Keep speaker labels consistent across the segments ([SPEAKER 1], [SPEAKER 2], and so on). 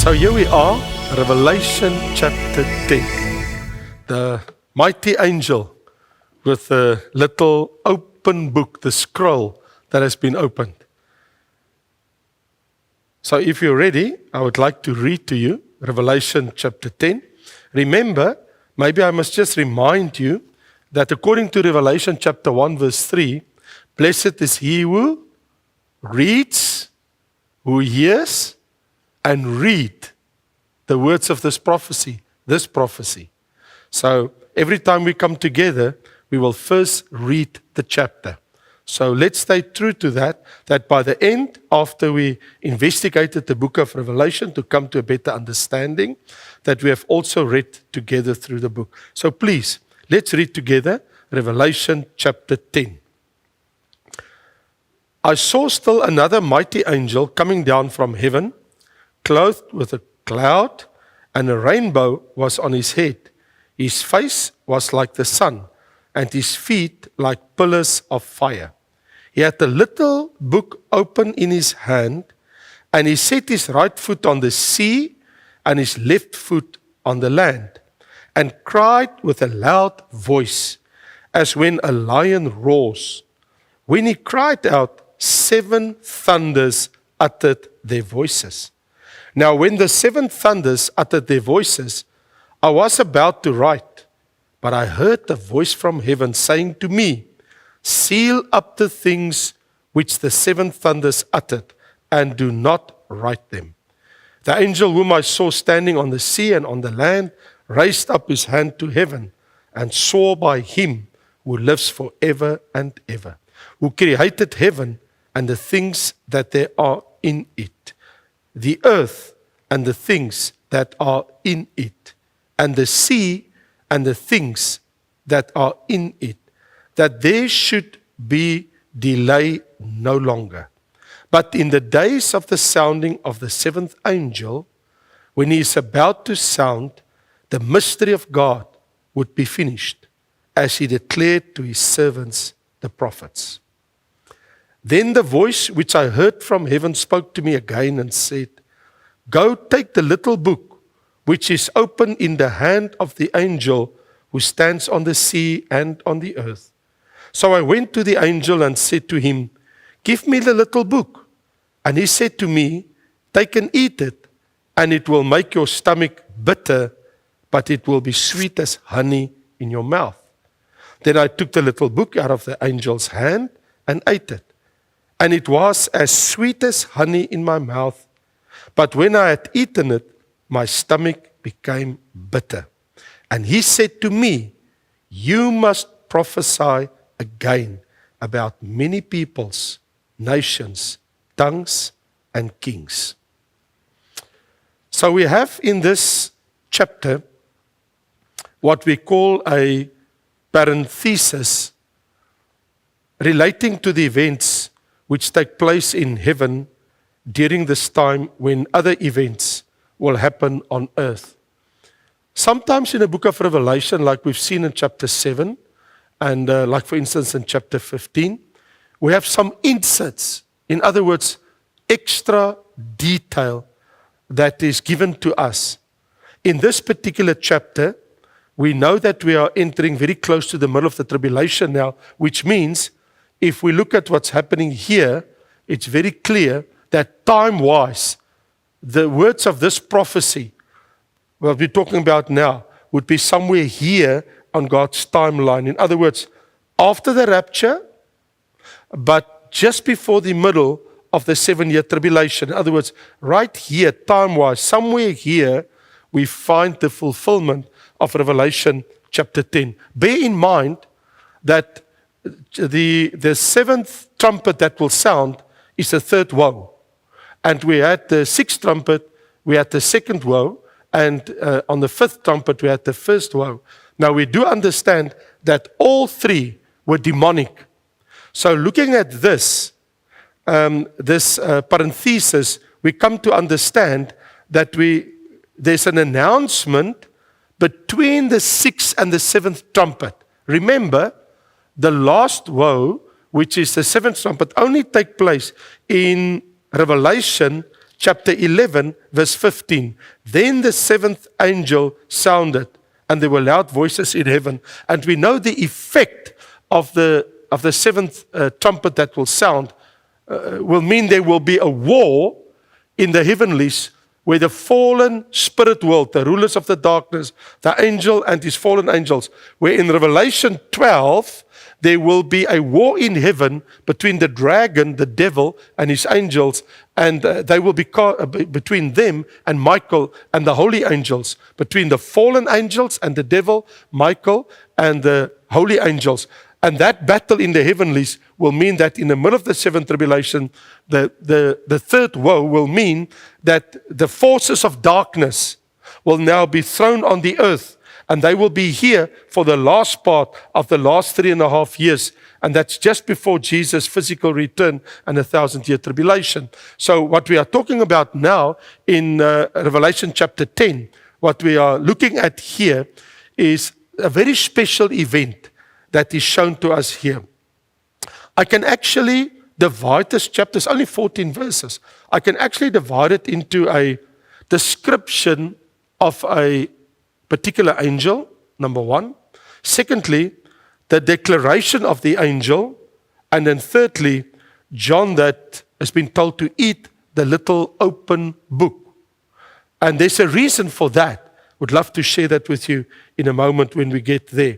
[SPEAKER 1] So here we are, Revelation chapter 10. The mighty angel with the little open book, the scroll that has been opened. So if you're ready, I would like to read to you Revelation chapter 10. Remember, maybe I must just remind you that according to Revelation chapter 1 verse 3, blessed is he who reads, who hears, and read the words of this prophecy. So every time we come together, we will first read the chapter. So let's stay true to that by the end, after we investigated the book of Revelation to come to a better understanding, that we have also read together through the book. So please, let's read together Revelation chapter 10. I saw still another mighty angel coming down from heaven, clothed with a cloud, and a rainbow was on his head. His face was like the sun, and his feet like pillars of fire. He had a little book open in his hand, and he set his right foot on the sea and his left foot on the land, and cried with a loud voice, as when a lion roars. When he cried out, 7 thunders uttered their voices. Now when the 7 thunders uttered their voices, I was about to write, but I heard a voice from heaven saying to me, seal up the things which the 7 thunders uttered, and do not write them. The angel whom I saw standing on the sea and on the land raised up his hand to heaven, and swore by him who lives forever and ever, who created heaven and the things that there are in it, the earth and the things that are in it, and the sea and the things that are in it, that there should be delay no longer. But in the days of the sounding of the 7th angel, when he is about to sound, the mystery of God would be finished, as he declared to his servants, the prophets. Then the voice which I heard from heaven spoke to me again and said, go take the little book which is open in the hand of the angel who stands on the sea and on the earth. So I went to the angel and said to him, give me the little book. And he said to me, take and eat it, and it will make your stomach bitter, but it will be sweet as honey in your mouth. Then I took the little book out of the angel's hand and ate it. And it was as sweet as honey in my mouth. But when I had eaten it, my stomach became bitter. And he said to me, you must prophesy again about many peoples, nations, tongues, and kings. So we have in this chapter what we call a parenthesis relating to the events which take place in heaven during this time when other events will happen on earth. Sometimes in the book of Revelation, like we've seen in chapter 7, and like for instance in chapter 15, we have some inserts, in other words, extra detail that is given to us. In this particular chapter, we know that we are entering very close to the middle of the tribulation now, which means if we look at what's happening here, it's very clear that time-wise, the words of this prophecy, what we're talking about now, would be somewhere here on God's timeline. In other words, after the rapture, but just before the middle of the 7-year tribulation. In other words, right here, time-wise, somewhere here, we find the fulfillment of Revelation chapter 10. Bear in mind that the 7th trumpet that will sound is the 3rd woe. And we had the 6th trumpet, we had the 2nd woe, and on the 5th trumpet we had the 1st woe. Now we do understand that all 3 were demonic. So looking at this parenthesis, we come to understand that there's an announcement between the 6th and the 7th trumpet. Remember, the last woe, which is the 7th trumpet, only take place in Revelation chapter 11, verse 15. Then the seventh angel sounded, and there were loud voices in heaven. And we know the effect of the seventh trumpet that will sound will mean there will be a war in the heavenlies where the fallen spirit world, the rulers of the darkness, the angel and his fallen angels, where in Revelation 12, there will be a war in heaven between the dragon, the devil, and his angels, and they will be between them and Michael and the holy angels, between the fallen angels and the devil, Michael, and the holy angels. And that battle in the heavenlies will mean that in the middle of the seventh tribulation, the third woe will mean that the forces of darkness will now be thrown on the earth, and they will be here for the last part of the last 3.5 years. And that's just before Jesus' physical return and the 1,000-year tribulation. So what we are talking about now in Revelation chapter 10, what we are looking at here is a very special event that is shown to us here. I can actually divide this chapter, it's only 14 verses. I can actually divide it into a description of a particular angel, number one. Secondly, the declaration of the angel. And then thirdly, John that has been told to eat the little open book. And there's a reason for that. Would love to share that with you in a moment when we get there.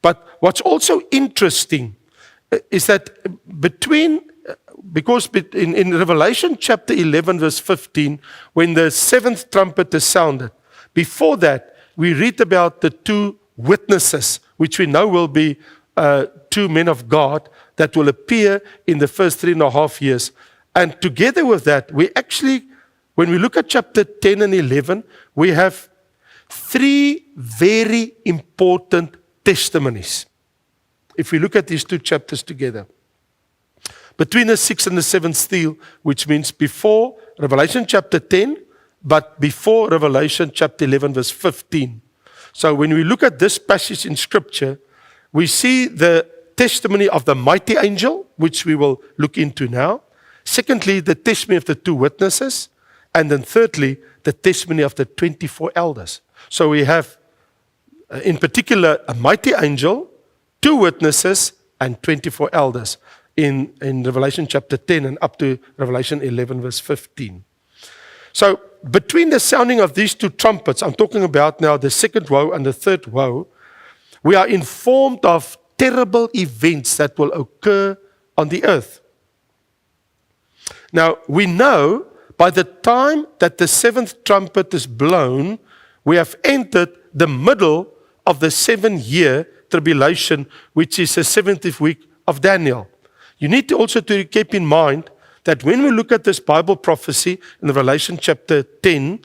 [SPEAKER 1] But what's also interesting is that because in Revelation chapter 11 verse 15, when the seventh trumpet is sounded, before that we read about the two witnesses, which we know will be two men of God that will appear in the first 3.5 years. And together with that, we actually, when we look at chapter 10 and 11, we have three very important testimonies. If we look at these two chapters together, between the sixth and the seventh seal, which means before Revelation chapter 10, but before Revelation chapter 11 verse 15. So when we look at this passage in scripture, we see the testimony of the mighty angel, which we will look into now. Secondly, the testimony of the two witnesses. And then thirdly, the testimony of the 24 elders. So we have in particular a mighty angel, two witnesses, and 24 elders in Revelation chapter 10 and up to Revelation 11 verse 15. So between the sounding of these two trumpets, I'm talking about now the second woe and the third woe, we are informed of terrible events that will occur on the earth. Now, we know by the time that the seventh trumpet is blown, we have entered the middle of the 7-year tribulation, which is the 70th week of Daniel. You need to also to keep in mind that when we look at this Bible prophecy in Revelation chapter 10,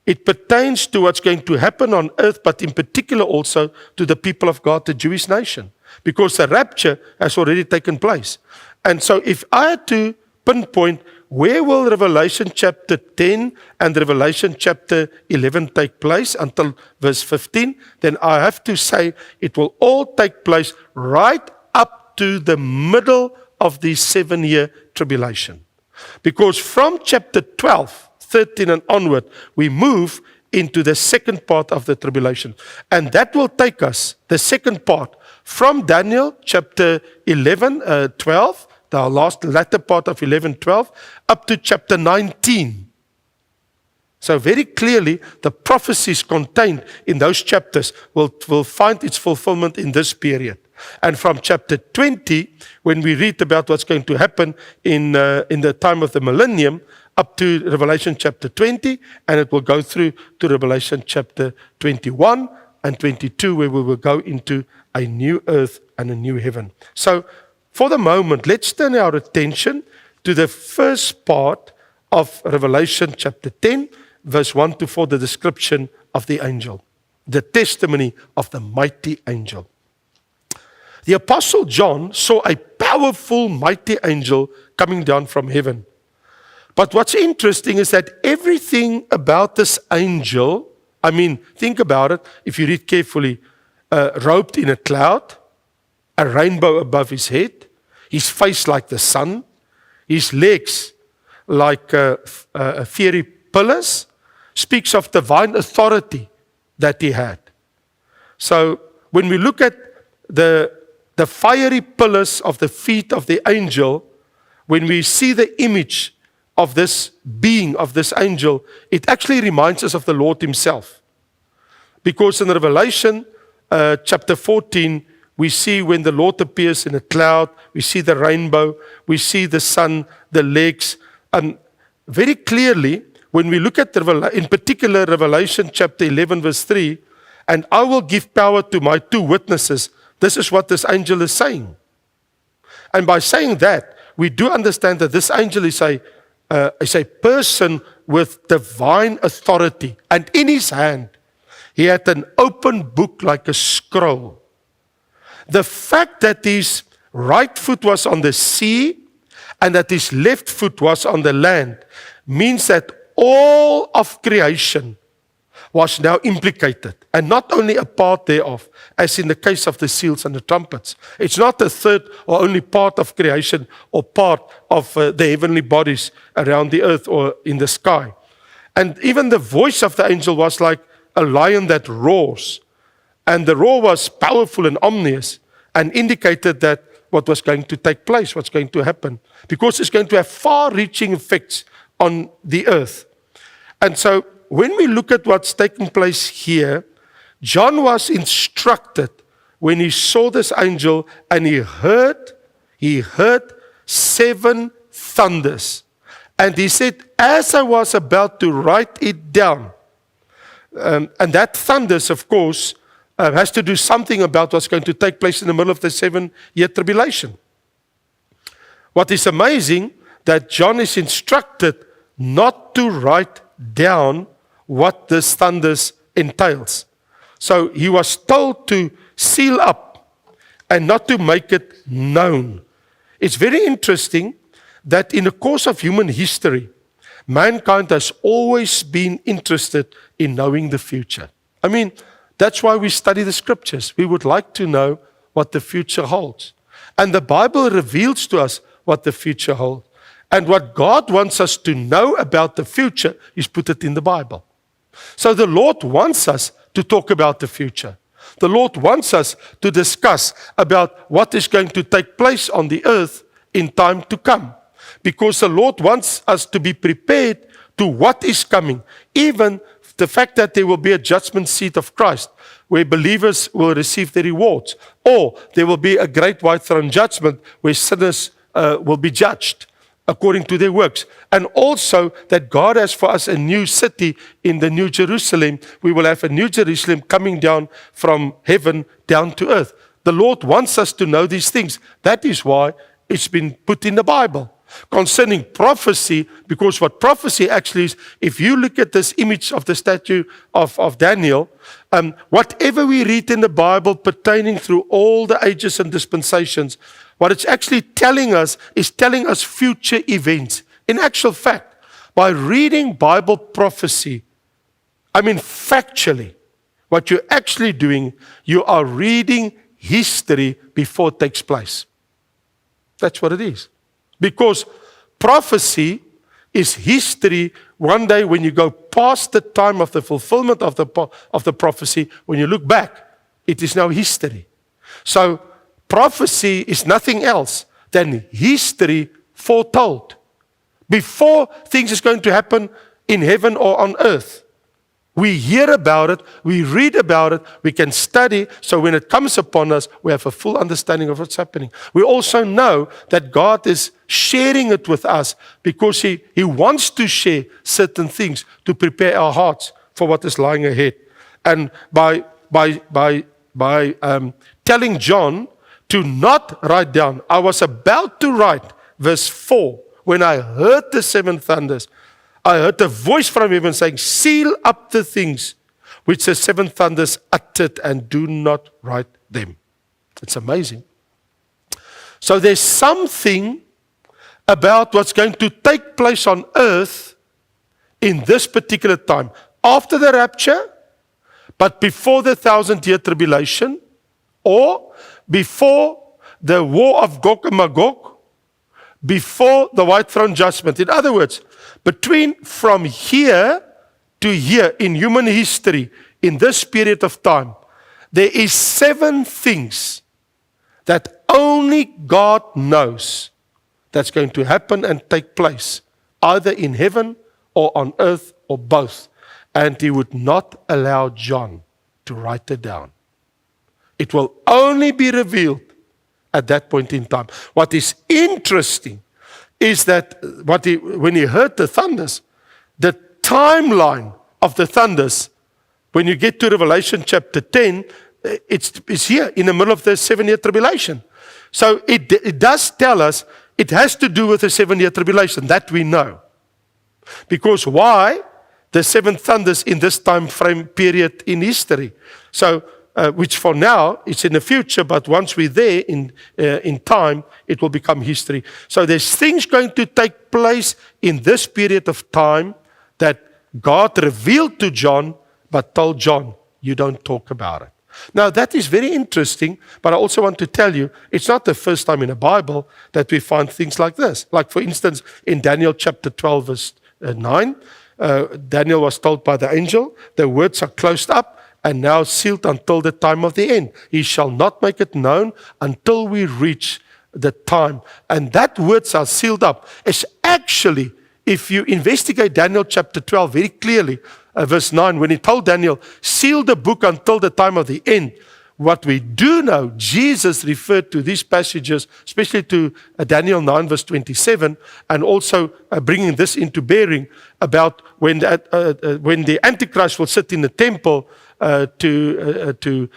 [SPEAKER 1] it pertains to what's going to happen on earth, but in particular also to the people of God, the Jewish nation, because the rapture has already taken place. And so if I had to pinpoint where will Revelation chapter 10 and Revelation chapter 11 take place until verse 15, then I have to say it will all take place right up to the middle of the 7-year tribulation. Because from chapter 12, 13 and onward, we move into the second part of the tribulation. And that will take us, the second part, from Daniel chapter 11, 12, the latter part of 11, 12, up to chapter 19. So very clearly, the prophecies contained in those chapters will find its fulfillment in this period. And from chapter 20, when we read about what's going to happen in the time of the millennium, up to Revelation chapter 20, and it will go through to Revelation chapter 21 and 22, where we will go into a new earth and a new heaven. So, for the moment, let's turn our attention to the first part of Revelation chapter 10, verse 1 to 4, the description of the angel, the testimony of the mighty angel. The Apostle John saw a powerful, mighty angel coming down from heaven. But what's interesting is that everything about this angel, I mean, think about it, if you read carefully, robed in a cloud, a rainbow above his head, his face like the sun, his legs like fiery pillars, speaks of divine authority that he had. So when we look at the fiery pillars of the feet of the angel, when we see the image of this being, of this angel, it actually reminds us of the Lord himself. Because in Revelation chapter 14, we see when the Lord appears in a cloud, we see the rainbow, we see the sun, the legs, and very clearly, when we look at, in particular, Revelation chapter 11, verse 3, and I will give power to my 2 witnesses. This is what this angel is saying. And by saying that, we do understand that this angel is a person with divine authority. And in his hand, he had an open book like a scroll. The fact that his right foot was on the sea and that his left foot was on the land means that all of creation was now implicated, and not only a part thereof, as in the case of the seals and the trumpets. It's not a third or only part of creation or part of the heavenly bodies around the earth or in the sky. And even the voice of the angel was like a lion that roars. And the roar was powerful and ominous and indicated that what was going to take place, what's going to happen, because it's going to have far-reaching effects on the earth. And so when we look at what's taking place here, John was instructed when he saw this angel and he heard 7 thunders. And he said, as I was about to write it down, and that thunders, of course, has to do something about what's going to take place in the middle of the 7-year tribulation. What is amazing, that John is instructed not to write down what this thunders entails. So he was told to seal up and not to make it known. It's very interesting that in the course of human history, mankind has always been interested in knowing the future. I mean, that's why we study the scriptures. We would like to know what the future holds. And the Bible reveals to us what the future holds. And what God wants us to know about the future is put it in the Bible. So the Lord wants us to talk about the future. The Lord wants us to discuss about what is going to take place on the earth in time to come. Because the Lord wants us to be prepared to what is coming. Even the fact that there will be a judgment seat of Christ where believers will receive their rewards. Or there will be a great white throne judgment where sinners will be judged according to their works. And also that God has for us a new city in the New Jerusalem. We will have a New Jerusalem coming down from heaven down to earth. The Lord wants us to know these things. That is why it's been put in the Bible. Concerning prophecy, because what prophecy actually is, if you look at this image of the statue of Daniel, whatever we read in the Bible pertaining through all the ages and dispensations, what it's actually telling us is telling us future events. In actual fact, by reading Bible prophecy, I mean factually, what you're actually doing, you are reading history before it takes place. That's what it is. Because prophecy is history. One day when you go past the time of the fulfillment of the prophecy, when you look back, it is now history. So prophecy is nothing else than history foretold. Before things is going to happen in heaven or on earth. We hear about it, we read about it, we can study, so when it comes upon us, we have a full understanding of what's happening. We also know that God is sharing it with us because He wants to share certain things to prepare our hearts for what is lying ahead. And by telling John to not write down, I was about to write verse 4, when I heard the 7 thunders, I heard a voice from heaven saying, seal up the things which the 7 thunders uttered and do not write them. It's amazing. So there's something about what's going to take place on earth in this particular time. After the rapture, but before the 1,000-year tribulation, or before the war of Gog and Magog, before the white throne judgment. In other words, from here to here in human history, in this period of time, there is 7 things that only God knows that's going to happen and take place, either in heaven or on earth or both. And he would not allow John to write it down. It will only be revealed at that point in time. What is interesting is that when he heard the thunders, the timeline of the thunders, when you get to Revelation chapter 10, it's here in the middle of the 7-year tribulation. So it does tell us it has to do with the 7-year tribulation, that we know. Because why? The 7 thunders in this time frame period in history. So, which for now, it's in the future, but once we're there in time, it will become history. So there's things going to take place in this period of time that God revealed to John, but told John, you don't talk about it. Now that is very interesting, but I also want to tell you, it's not the first time in the Bible that we find things like this. Like for instance, in Daniel chapter 12 verse 9, Daniel was told by the angel, the words are closed up and now sealed until the time of the end. He shall not make it known until we reach the time. And that words are sealed up. It's actually, if you investigate Daniel chapter 12 very clearly, verse 9, when he told Daniel, seal the book until the time of the end, what we do know, Jesus referred to these passages, especially to Daniel 9 verse 27, and also bringing this into bearing about when the Antichrist will sit in the temple to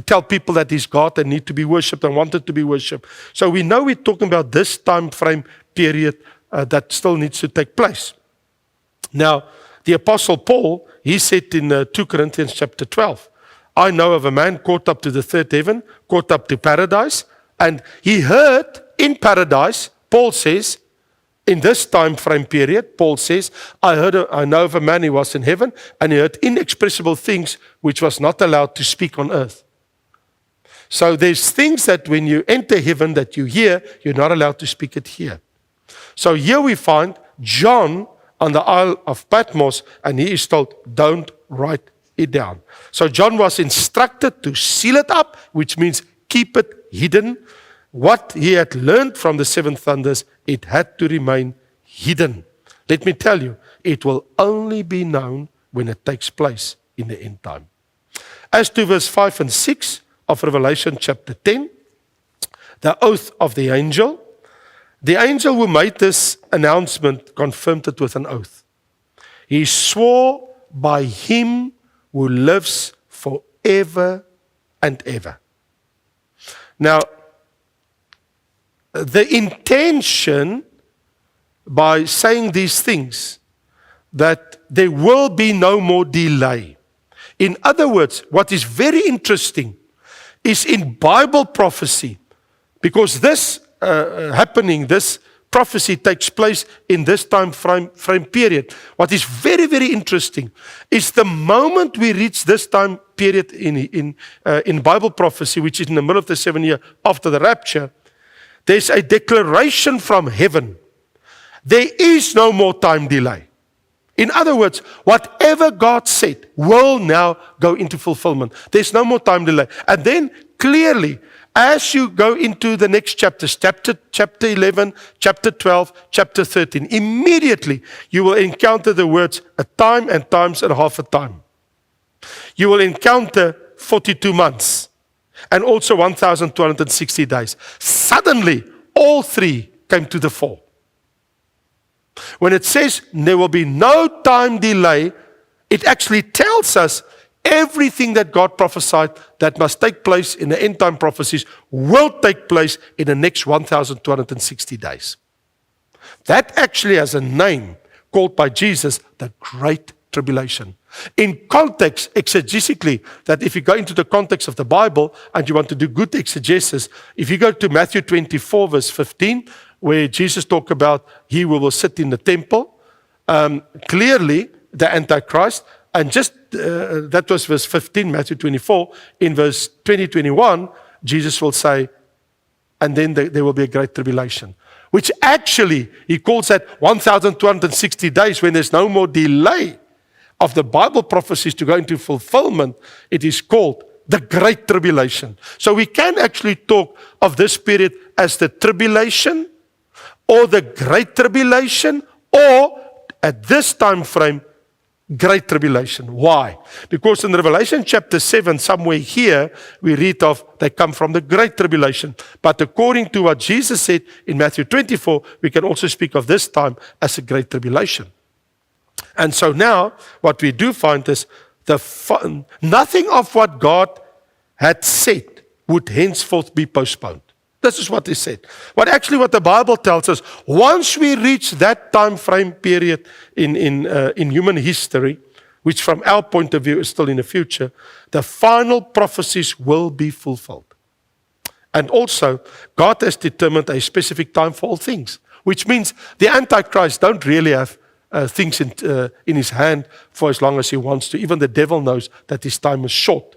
[SPEAKER 1] tell people that he's God and need to be worshipped and wanted to be worshipped. So we know we're talking about this time frame period that still needs to take place. Now, the Apostle Paul, he said in 2 Corinthians chapter 12, I know of a man caught up to the third heaven, caught up to paradise, and he heard in paradise, Paul says, in this time frame period, Paul says, I know of a man who was in heaven, and he heard inexpressible things which was not allowed to speak on earth. So there's things that when you enter heaven that you hear, you're not allowed to speak it here. So here we find John on the Isle of Patmos, and he is told, don't write it down. So John was instructed to seal it up, which means keep it hidden. What he had learned from the 7 thunders, it had to remain hidden. Let me tell you, it will only be known when it takes place in the end time. As to verse 5 and 6 of Revelation chapter 10, the oath of the angel who made this announcement confirmed it with an oath. He swore by him who lives forever and ever. Now, the intention by saying these things, that there will be no more delay. In other words, what is very interesting is in Bible prophecy, because this this prophecy takes place in this time frame period. What is very, very interesting is the moment we reach this time period in Bible prophecy, which is in the middle of the 7 year after the rapture, there's a declaration from heaven. There is no more time delay. In other words, whatever God said will now go into fulfillment. There's no more time delay. And then clearly, as you go into the next chapters, chapter 11, chapter 12, chapter 13, immediately you will encounter the words a time and times and half a time. You will encounter 42 months and also 1,260 days. Suddenly, all 3 came to the fore. When it says there will be no time delay, it actually tells us everything that God prophesied that must take place in the end time prophecies will take place in the next 1,260 days. That actually has a name called by Jesus, the Great Tribulation. In context, exegetically, that if you go into the context of the Bible and you want to do good exegesis, if you go to Matthew 24 verse 15, where Jesus talked about he who will sit in the temple, clearly the Antichrist, and just that was verse 15, Matthew 24. In verse 20, 21, Jesus will say, and then there will be a great tribulation. which actually, he calls that 1,260 days when there's no more delay of the Bible prophecies to go into fulfillment. It is called the Great Tribulation. So we can actually talk of this period as the tribulation or the Great Tribulation, or at this time frame, Great Tribulation. Why? Because in Revelation chapter 7, somewhere here, we read of they come from the Great Tribulation. But according to what Jesus said in Matthew 24, we can also speak of this time as a Great Tribulation. And so now, what we do find is nothing of what God had said would henceforth be postponed. This is what he said. What the Bible tells us, once we reach that time frame period in human history, which from our point of view is still in the future, the final prophecies will be fulfilled. And also, God has determined a specific time for all things, which means the Antichrist don't really have things in his hand for as long as he wants to. Even the devil knows that his time is short.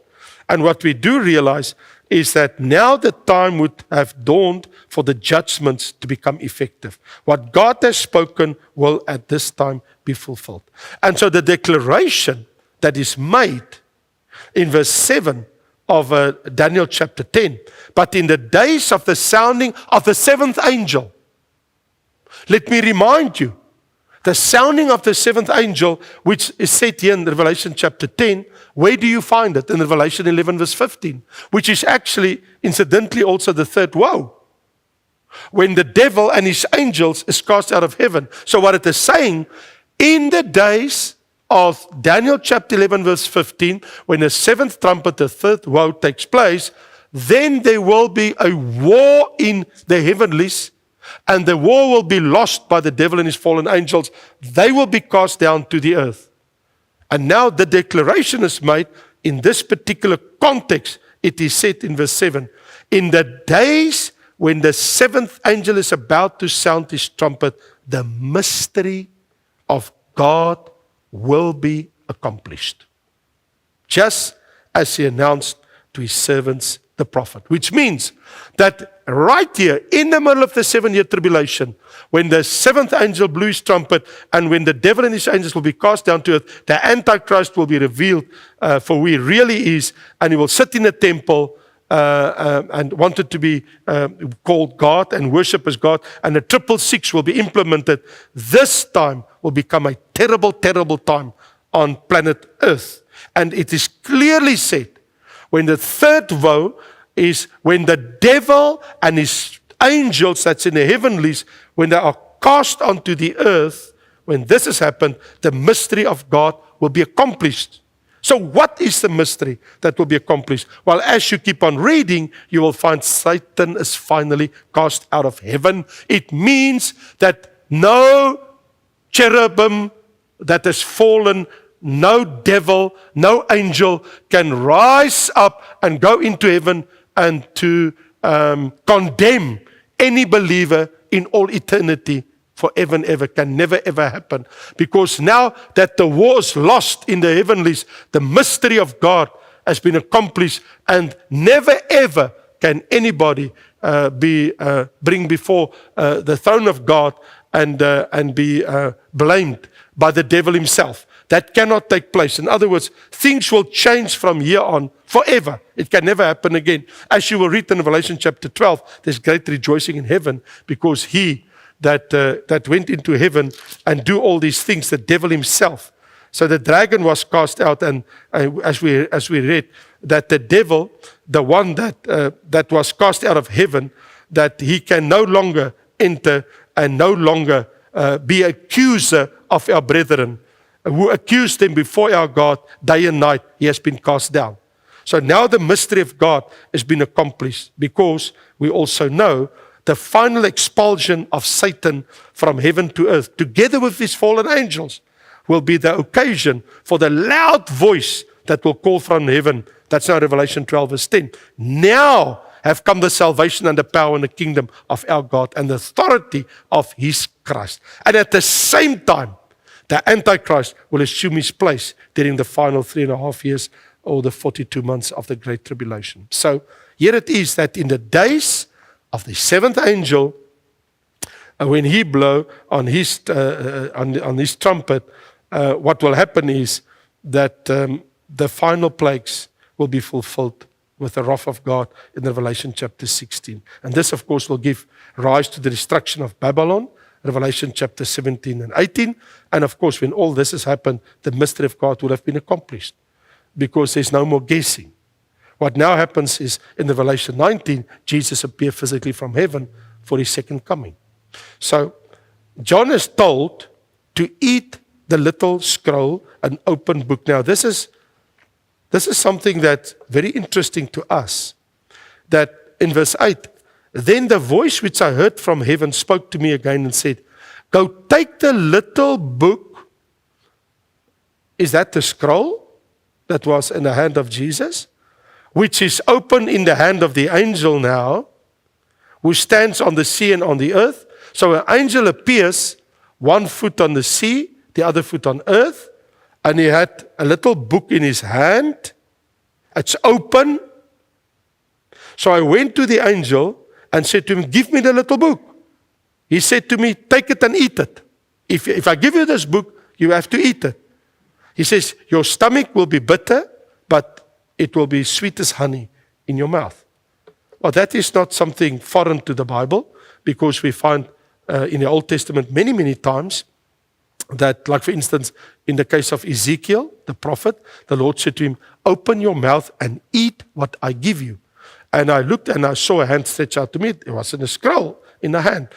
[SPEAKER 1] And what we do realize is that now the time would have dawned for the judgments to become effective. What God has spoken will at this time be fulfilled. And so the declaration that is made in verse 7 of Daniel chapter 10, but in the days of the sounding of the seventh angel, let me remind you, the sounding of the seventh angel, which is said here in Revelation chapter 10, where do you find it? In Revelation 11 verse 15, which is actually, incidentally, also the third woe, when the devil and his angels is cast out of heaven. So what it is saying, in the days of Daniel chapter 11 verse 15, when the seventh trumpet, the third woe takes place, then there will be a war in the heavenlies, and the war will be lost by the devil and his fallen angels. They will be cast down to the earth. And now the declaration is made in this particular context. It is said in verse 7, in the days when the seventh angel is about to sound his trumpet, the mystery of God will be accomplished, just as he announced to his servants the prophet. Which means that right here in the middle of the 7-year tribulation, when the seventh angel blew his trumpet and when the devil and his angels will be cast down to earth, the Antichrist will be revealed for who he really is, and he will sit in a temple and wanted to be called God and worship as God, and the 666 will be implemented. This time will become a terrible, terrible time on planet Earth. And it is clearly said, when the third woe is when the devil and his angels that's in the heavenlies, when they are cast onto the earth, when this has happened, the mystery of God will be accomplished. So what is the mystery that will be accomplished? Well, as you keep on reading, you will find Satan is finally cast out of heaven. It means that no cherubim that has fallen, no devil, no angel can rise up and go into heaven and to condemn any believer in all eternity forever and ever. Can never ever happen. Because now that the war is lost in the heavenlies, the mystery of God has been accomplished, and never ever can anybody bring before the throne of God and be blamed by the devil himself. That cannot take place. In other words, things will change from here on forever. It can never happen again. As you will read in Revelation chapter 12, there's great rejoicing in heaven, because he that went into heaven and do all these things, the devil himself. So the dragon was cast out, and as we read, that the devil, the one that was cast out of heaven, that he can no longer enter and no longer be accuser of our brethren, who accused them before our God day and night. He has been cast down. So now the mystery of God has been accomplished, because we also know the final expulsion of Satan from heaven to earth, together with his fallen angels, will be the occasion for the loud voice that will call from heaven. That's now Revelation 12 verse 10. Now have come the salvation and the power and the kingdom of our God and the authority of his Christ. And at the same time, the Antichrist will assume his place during the final 3.5 years or the 42 months of the Great Tribulation. So here it is that in the days of the seventh angel, when he blow on his trumpet, what will happen is that the final plagues will be fulfilled with the wrath of God in Revelation chapter 16. And this, of course, will give rise to the destruction of Babylon, Revelation chapter 17 and 18. And of course, when all this has happened, the mystery of God will have been accomplished because there's no more guessing. What now happens is in Revelation 19, Jesus appeared physically from heaven for his second coming. So John is told to eat the little scroll, an open book. Now this is something that's very interesting to us. That in verse 8, then the voice which I heard from heaven spoke to me again and said, go take the little book. Is that the scroll that was in the hand of Jesus? Which is open in the hand of the angel now, who stands on the sea and on the earth. So an angel appears, one foot on the sea, the other foot on earth, and he had a little book in his hand. It's open. So I went to the angel and said to him, give me the little book. He said to me, take it and eat it. If I give you this book, you have to eat it. He says, your stomach will be bitter, but it will be sweet as honey in your mouth. Well, that is not something foreign to the Bible, because we find in the Old Testament many, many times that, like for instance, in the case of Ezekiel, the prophet, the Lord said to him, open your mouth and eat what I give you. And I looked and I saw a hand stretched out to me. It was in a scroll in the hand.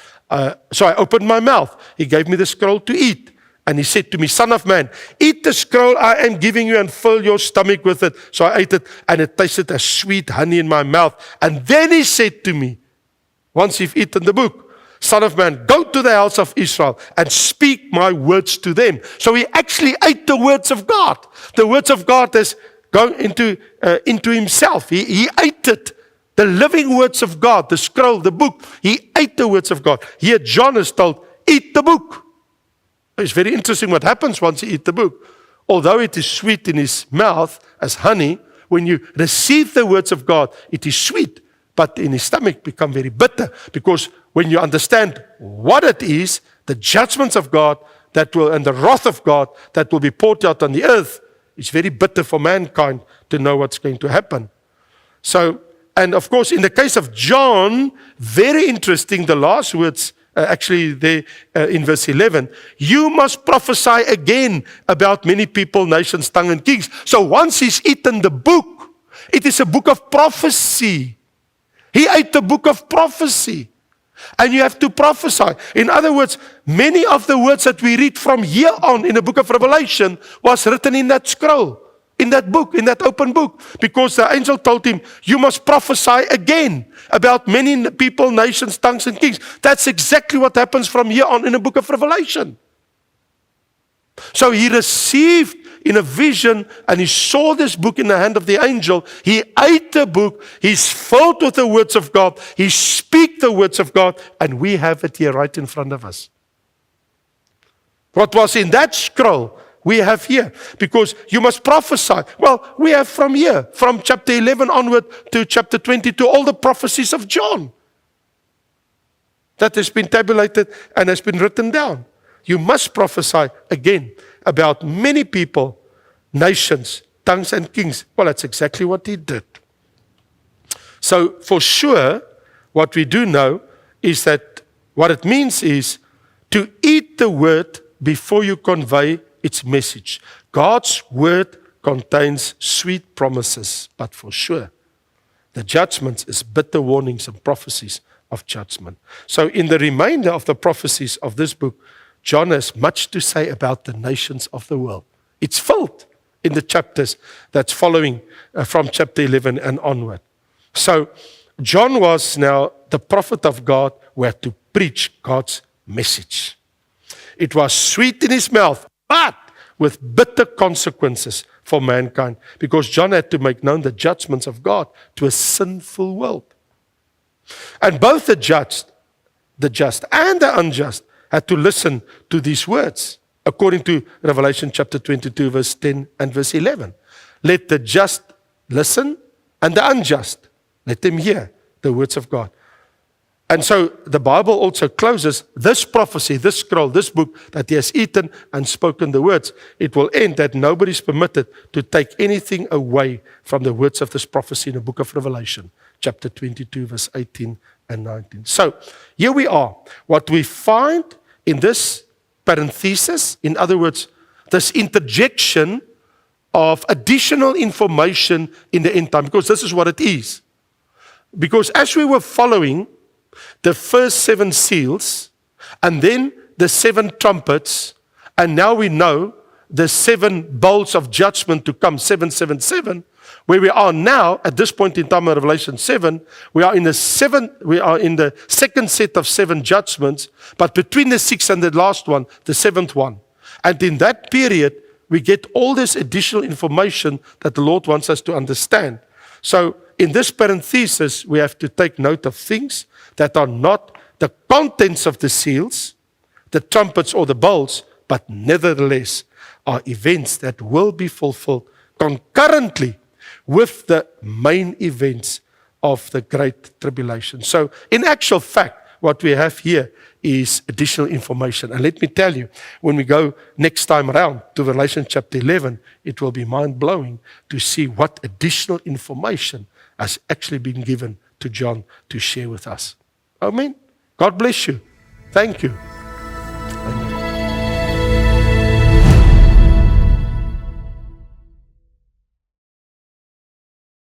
[SPEAKER 1] So I opened my mouth. He gave me the scroll to eat. And he said to me, son of man, eat the scroll I am giving you and fill your stomach with it. So I ate it and it tasted as sweet honey in my mouth. And then he said to me, once you've eaten the book, son of man, go to the house of Israel and speak my words to them. So he actually ate the words of God. The words of God has gone into himself. He ate it. The living words of God, the scroll, the book. He ate the words of God. Here John is told, eat the book. It's very interesting what happens once you eat the book. Although it is sweet in his mouth as honey, when you receive the words of God, it is sweet. But in his stomach become very bitter, because when you understand what it is, the judgments of God and the wrath of God that will be poured out on the earth, it's very bitter for mankind to know what's going to happen. So, and of course, in the case of John, very interesting, the last words, actually there in verse 11, you must prophesy again about many people, nations, tongues, and kings. So once he's eaten the book, it is a book of prophecy. He ate the book of prophecy. And you have to prophesy. In other words, many of the words that we read from here on in the book of Revelation was written in that scroll, in that book, in that open book. Because the angel told him, you must prophesy again about many people, nations, tongues, and kings. That's exactly what happens from here on in the book of Revelation. So he received in a vision, and he saw this book in the hand of the angel. He ate the book. He's filled with the words of God. He speaks the words of God, and we have it here right in front of us. What was in that scroll, we have here, because you must prophesy. Well, we have from here, from chapter 11 onward to chapter 22, all the prophecies of John that has been tabulated and has been written down. You must prophesy again about many people, nations, tongues, and kings. Well, that's exactly what he did. So for sure, what we do know is that what it means is to eat the word before you convey its message. God's word contains sweet promises, but for sure, the judgments is bitter warnings and prophecies of judgment. So in the remainder of the prophecies of this book, John has much to say about the nations of the world. It's filled in the chapters that's following from chapter 11 and onward. So John was now the prophet of God who had to preach God's message. It was sweet in his mouth, but with bitter consequences for mankind, because John had to make known the judgments of God to a sinful world. And both the just and the unjust had to listen to these words, according to Revelation chapter 22, verse 10 and verse 11. Let the just listen, and the unjust, let them hear the words of God. And so the Bible also closes this prophecy, this scroll, this book, that he has eaten and spoken the words. It will end that nobody is permitted to take anything away from the words of this prophecy in the book of Revelation, chapter 22, verse 18 and 19. So here we are. What we find in this parenthesis, in other words, this interjection of additional information in the end time, because this is what it is. Because as we were following the first 7 seals, and then the 7 trumpets, and now we know the 7 bowls of judgment to come, 777, where we are now at this point in time in Revelation 7, we are in the second set of 7 judgments, but between the 6th and the last one, the 7th one. And in that period, we get all this additional information that the Lord wants us to understand. So in this parenthesis, we have to take note of things that are not the contents of the seals, the trumpets or the bowls, but nevertheless are events that will be fulfilled concurrently with the main events of the Great Tribulation. So in actual fact, what we have here is additional information. And let me tell you, when we go next time around to Revelation chapter 11, it will be mind-blowing to see what additional information has actually been given to John to share with us. Amen. God bless you. Thank you.